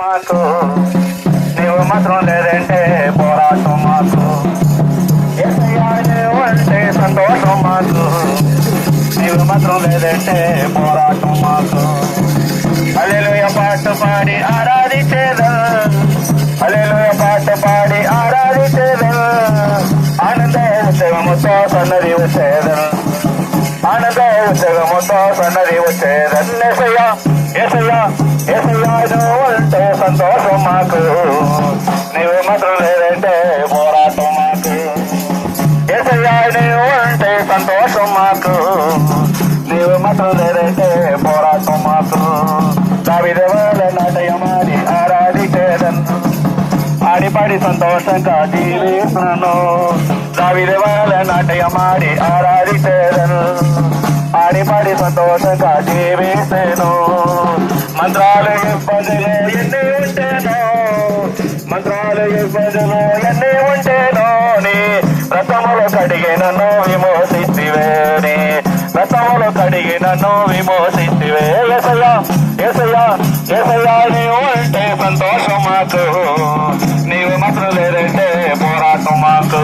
మాకు నీవు మాత్రం లేదంటే పోరాటం మాకు ఏసయ్యా నీవు అంటే సంతోషం మాకు నీవు మాత్రం లేదంటే పోరాటం మాకు హల్లెలూయా పాట పాడి ఆరాధించేదం హల్లెలూయా పాట పాడి ఆరాధించేదం ఆనంద ఉత్సవముతో సన్నది వచ్చేదం ఆనంద ఉత్సవముతో సన్నది వచ్చేదం ఏసయ్యా ఏసయ్యా ఏసయ్యా నువ్వు అంటే సంతోషం మాకు నీవు మాత్రం లేదంటే పోరాటం మాకు ఏసయ్యా నువ్వు అంటే సంతోషం మాకు నీవు మాత్రం లేదంటే పోరాటం మాకు దావీదు వలె నాట్యమాడి ఆరాధించేదను ఆడిపాడి సంతోషంగా జీవిస్తున్నాను దావీదు వలె నాట్యమాడి ఆరాధించేదను ఆడిపాడి సంతోషంగా జీవిస్తాను మంత్రాలు ఇబ్బందులు ఎన్ని ఉంటేనో మంత్రాలు ఇబ్బందులు ఎన్ని ఉంటేనో నీ రథములు కడిగి నన్ను విమోచితివే నీ రథములు కడిగి నన్ను విమోచితివే ఏసయ్యా ఏసయ్యా ఏసయ్యా నీవు అంటే సంతోషం మాకు నీవు మాత్రం లేదంటే పోరాటం మాకు